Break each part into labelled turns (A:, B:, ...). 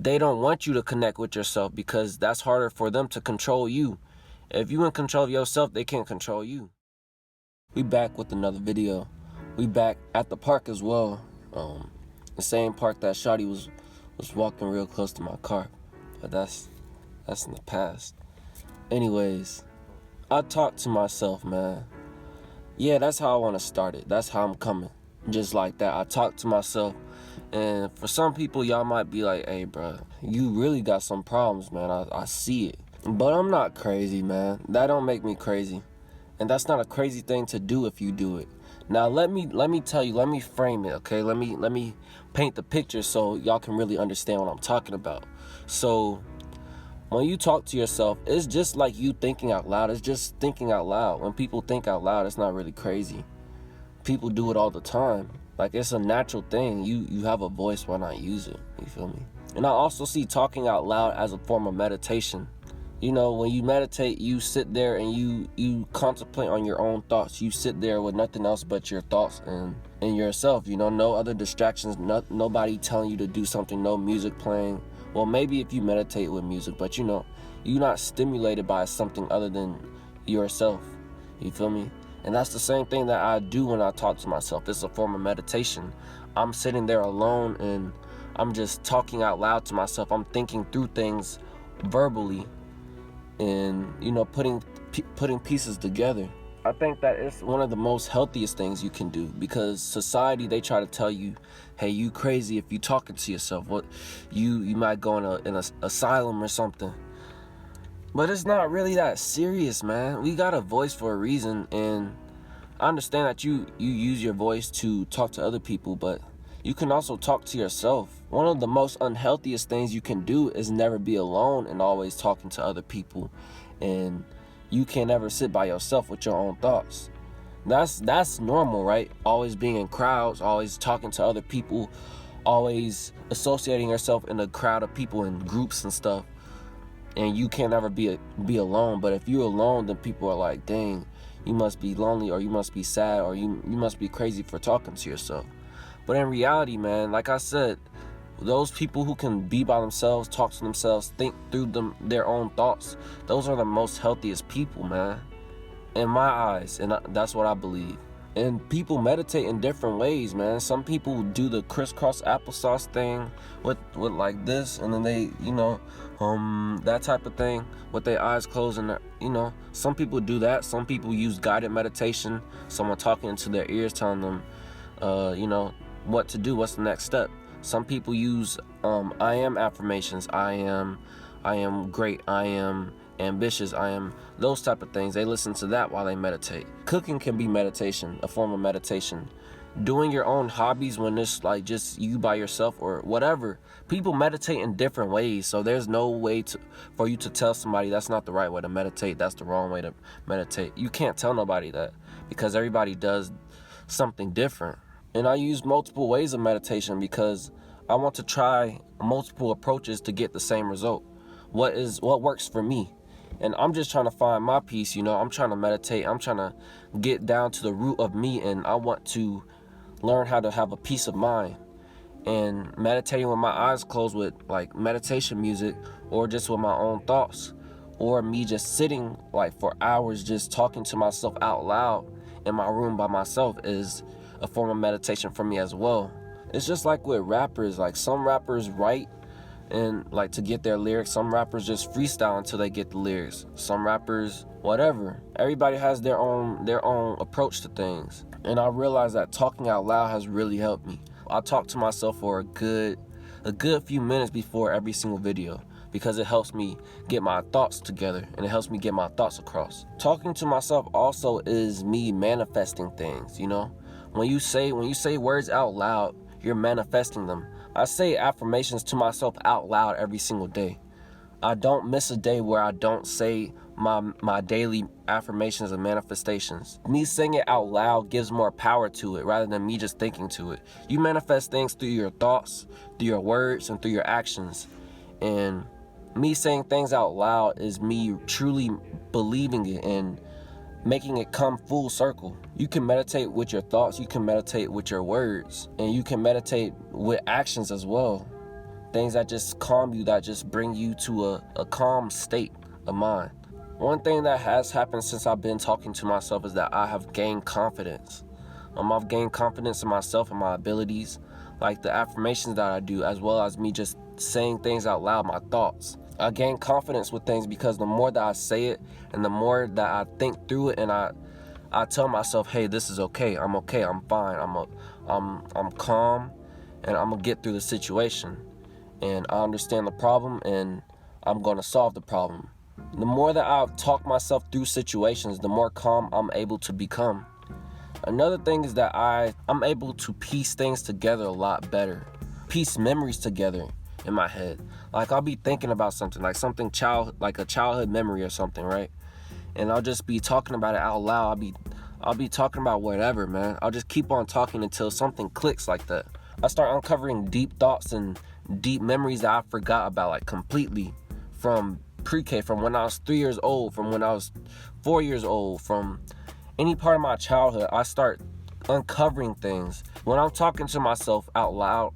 A: they don't want you to connect with yourself because that's harder for them to control you. If you in control of yourself, they can't control you. We back with another video. We back at the park as well. The same park that Shawty was walking real close to my car. But that's in the past. Anyways, I talk to myself, man. Yeah, that's how I want to start it. That's how I'm coming. Just like that. I talk to myself. And for some people, y'all might be like, hey, bro, you really got some problems, man. I see it. But I'm not crazy, man. That don't make me crazy. And that's not a crazy thing to do if you do it. Now, let me tell you, let me frame it, okay? Let me paint the picture so y'all can really understand what I'm talking about. So, when you talk to yourself, it's just like you thinking out loud. It's just thinking out loud. When people think out loud, it's not really crazy. People do it all the time. Like, it's a natural thing. You have a voice, why not use it? You feel me? And I also see talking out loud as a form of meditation. You know, when you meditate, you sit there and you contemplate on your own thoughts. You sit there with nothing else but your thoughts and yourself. You know, no other distractions, nobody telling you to do something, no music playing. Well, maybe if you meditate with music, but you know, you're not stimulated by something other than yourself. You feel me? And that's the same thing that I do when I talk to myself. It's a form of meditation. I'm sitting there alone and I'm just talking out loud to myself. I'm thinking through things verbally and, you know, putting pieces together. I think that it's one of the most healthiest things you can do, because society, they try to tell you, hey, you crazy if you talking to yourself. What you might go in an asylum or something. But it's not really that serious, man. We got a voice for a reason, and I understand that you use your voice to talk to other people, but you can also talk to yourself. One of the most unhealthiest things you can do is never be alone and always talking to other people. And you can't ever sit by yourself with your own thoughts. That's normal, right? Always being in crowds, always talking to other people, always associating yourself in a crowd of people in groups and stuff. And you can't ever be alone. But if you're alone, then people are like, dang, you must be lonely, or you must be sad, or you must be crazy for talking to yourself. But in reality, man, like I said, those people who can be by themselves, talk to themselves, think through their own thoughts, those are the most healthiest people, man, in my eyes. And that's what I believe. And people meditate in different ways, man. Some people do the crisscross applesauce thing with like this, and then they, you know, that type of thing with their eyes closed, and you know, some people do that. Some people use guided meditation, someone talking into their ears, telling them, you know, what to do, what's the next step. Some people use I am affirmations. I am great. I am ambitious. I am those type of things. They listen to that while they meditate. Cooking can be meditation, a form of meditation. Doing your own hobbies when it's like just you by yourself or whatever. People meditate in different ways, so there's no way for you to tell somebody that's not the right way to meditate, that's the wrong way to meditate. You can't tell nobody that, because everybody does something different. And I use multiple ways of meditation because I want to try multiple approaches to get the same result. What works for me? And I'm just trying to find my peace, you know. I'm trying to meditate. I'm trying to get down to the root of me, and I want to learn how to have a peace of mind. And meditating with my eyes closed with like meditation music, or just with my own thoughts, or me just sitting like for hours just talking to myself out loud in my room by myself is a form of meditation for me as well. It's just like with rappers. Like, some rappers write and like to get their lyrics. Some rappers just freestyle until they get the lyrics. Some rappers, whatever. Everybody has their own approach to things. And I realized that talking out loud has really helped me. I talk to myself for a good few minutes before every single video, because it helps me get my thoughts together and it helps me get my thoughts across. Talking to myself also is me manifesting things, you know? When you say words out loud, you're manifesting them. I say affirmations to myself out loud every single day. I don't miss a day where I don't say my daily affirmations and manifestations. Me saying it out loud gives more power to it rather than me just thinking to it. You manifest things through your thoughts, through your words, and through your actions. And me saying things out loud is me truly believing it and making it come full circle. You can meditate with your thoughts, you can meditate with your words, and you can meditate with actions as well. things that just calm you, that just bring you to a calm state of mind. One thing that has happened since I've been talking to myself is that I have gained confidence. I've gained confidence in myself and my abilities, like the affirmations that I do, as well as me just saying things out loud, my thoughts. I gain confidence with things because the more that I say it and the more that I think through it, and I tell myself, hey, this is okay, I'm fine, I'm calm, and I'm gonna get through the situation, and I understand the problem, and I'm gonna solve the problem. The more that I talk myself through situations, the more calm I'm able to become. Another thing is that I'm able to piece things together a lot better, piece memories together in my head. Like I'll be thinking about something, like like a childhood memory or something, right? And I'll just be talking about it out loud. I'll be talking about whatever, man. I'll just keep on talking until something clicks like that. I start uncovering deep thoughts and deep memories that I forgot about, like completely, from pre-K, from when I was 3 years old, from when I was 4 years old, from any part of my childhood. I start uncovering things. When I'm talking to myself out loud,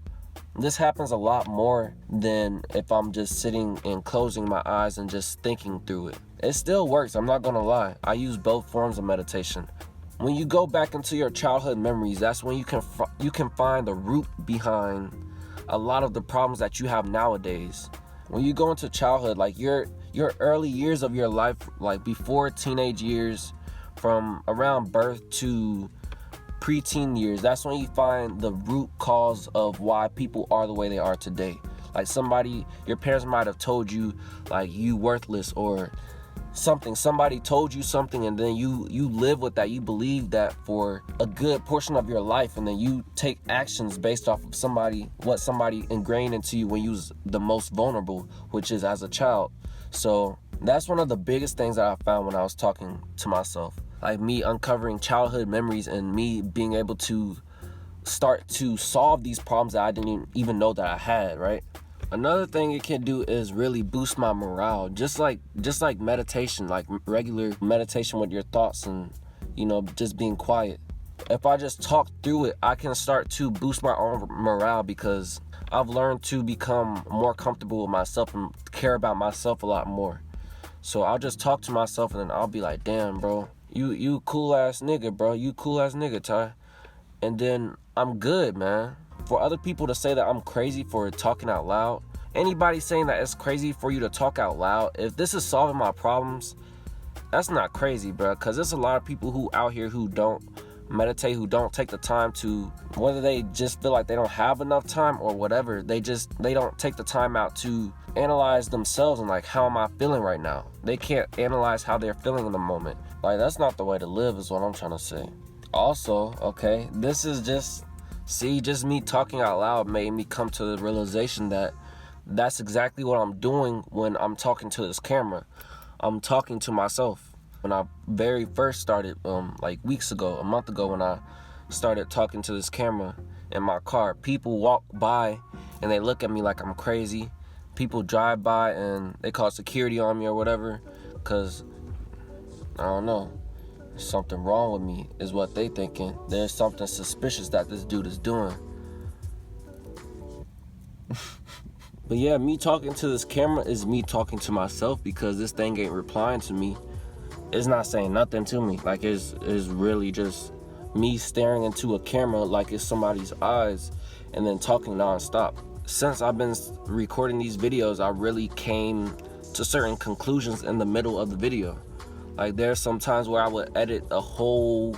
A: this happens a lot more than if I'm just sitting and closing my eyes and just thinking through it. It still works, I'm not gonna lie. I use both forms of meditation. When you go back into your childhood memories, that's when you can find the root behind a lot of the problems that you have nowadays. When you go into childhood, like your early years of your life, like before teenage years, from around birth to preteen years, that's when you find the root cause of why people are the way they are today. Like your parents might have told you like you worthless or something. Somebody told you something, and then you live with that. You believe that for a good portion of your life, and then you take actions based off of what somebody ingrained into you when you was the most vulnerable, which is as a child. So that's one of the biggest things that I found when I was talking to myself. Like me uncovering childhood memories and me being able to start to solve these problems that I didn't even know that I had, right? Another thing it can do is really boost my morale, just like meditation, like regular meditation with your thoughts and, just being quiet. If I just talk through it, I can start to boost my own morale because I've learned to become more comfortable with myself and care about myself a lot more. So I'll just talk to myself and then I'll be like, damn, bro, you cool ass nigga, bro. You cool ass nigga, Ty. And then I'm good, man. For other people to say that I'm crazy for talking out loud, anybody saying that it's crazy for you to talk out loud, if this is solving my problems, that's not crazy, bro. Because there's a lot of people who out here who don't meditate, who don't take the time to, whether they just feel like they don't have enough time or whatever, they don't take the time out to analyze themselves and like, how am I feeling right now? They can't analyze how they're feeling in the moment. Like, that's not the way to live is what I'm trying to say. Also, okay, this is just me talking out loud made me come to the realization that that's exactly what I'm doing when I'm talking to this camera. I'm talking to myself. When I very first started, like weeks ago, a month ago, when I started talking to this camera in my car, people walk by and they look at me like I'm crazy. People drive by and they call security on me or whatever, because, I don't know, something wrong with me is what they thinking. There's something suspicious that this dude is doing. But yeah, me talking to this camera is me talking to myself because this thing ain't replying to me. It's not saying nothing to me. Like, it's really just me staring into a camera like it's somebody's eyes and then talking nonstop. Since I've been recording these videos, I really came to certain conclusions in the middle of the video. Like, there's some times where I would edit a whole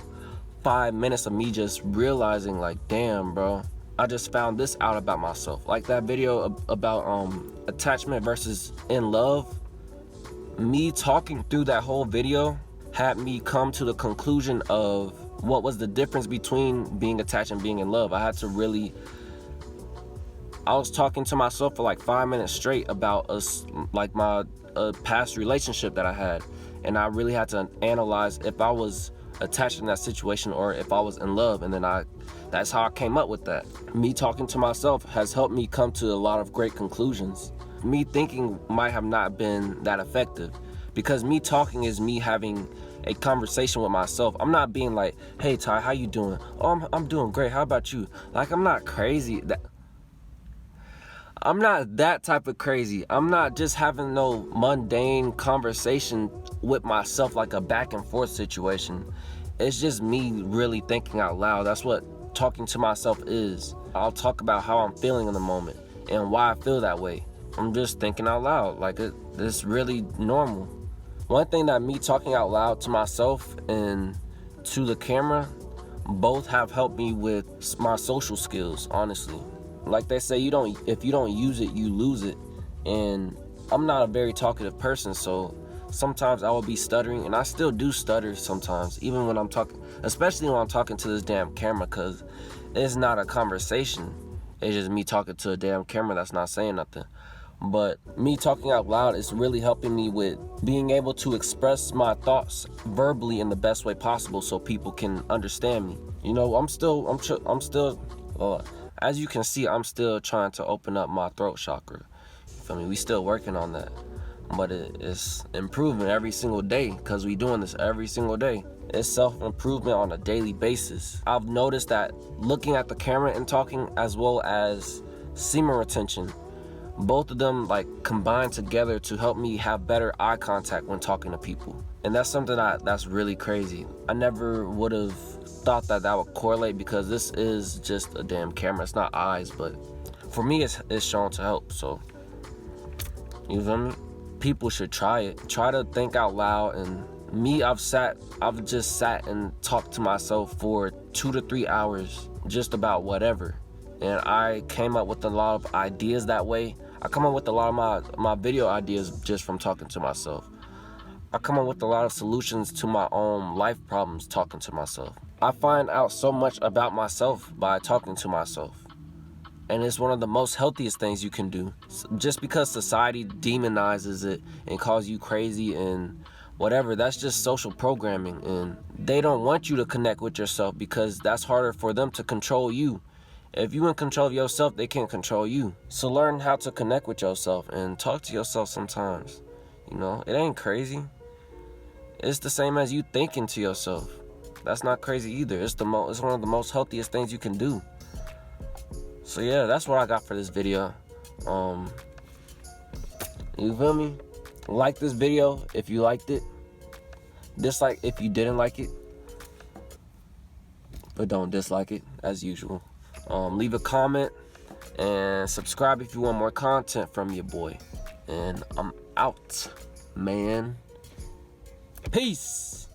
A: 5 minutes of me just realizing, like, damn, bro, I just found this out about myself. Like that video about attachment versus in love. Me talking through that whole video had me come to the conclusion of what was the difference between being attached and being in love. I was talking to myself for like 5 minutes straight about my past relationship that I had. And I really had to analyze if I was attached in that situation or if I was in love. And then that's how I came up with that. Me talking to myself has helped me come to a lot of great conclusions. Me thinking might have not been that effective, because me talking is me having a conversation with myself. I'm not being like, hey Ty, how you doing? Oh, I'm doing great, how about you? Like, I'm not crazy. I'm not that type of crazy. I'm not just having no mundane conversation with myself like a back and forth situation. It's just me really thinking out loud. That's what talking to myself is. I'll talk about how I'm feeling in the moment and why I feel that way. I'm just thinking out loud. Like it's really normal. One thing that me talking out loud to myself and to the camera both have helped me with my social skills, honestly. Like they say, if you don't use it, you lose it. And I'm not a very talkative person, so sometimes I will be stuttering, and I still do stutter sometimes, even when I'm talking, especially when I'm talking to this damn camera, because it's not a conversation. It's just me talking to a damn camera that's not saying nothing. But me talking out loud is really helping me with being able to express my thoughts verbally in the best way possible so people can understand me. You know, as you can see, I'm still trying to open up my throat chakra. You feel me? We still working on that. But it's improving every single day because we doing this every single day. It's self-improvement on a daily basis. I've noticed that looking at the camera and talking, as well as semen retention, both of them like combine together to help me have better eye contact when talking to people. And that's something that's really crazy. I never would have thought that would correlate because this is just a damn camera. It's not eyes, but for me it's shown to help. So you feel me? People should try it. Try to think out loud. And me, I've just sat and talked to myself for 2 to 3 hours just about whatever. And I came up with a lot of ideas that way. I come up with a lot of my video ideas just from talking to myself. I come up with a lot of solutions to my own life problems talking to myself. I find out so much about myself by talking to myself. And it's one of the most healthiest things you can do. Just because society demonizes it and calls you crazy and whatever, that's just social programming. And they don't want you to connect with yourself because that's harder for them to control you. If you in control of yourself, they can't control you. So learn how to connect with yourself and talk to yourself sometimes. You know, it ain't crazy. It's the same as you thinking to yourself. That's not crazy either. It's one of the most healthiest things you can do. So yeah, that's what I got for this video. You feel me? Like this video if you liked it. Dislike if you didn't like it. But don't dislike it as usual. Leave a comment and subscribe if you want more content from your boy. And I'm out, man. Peace.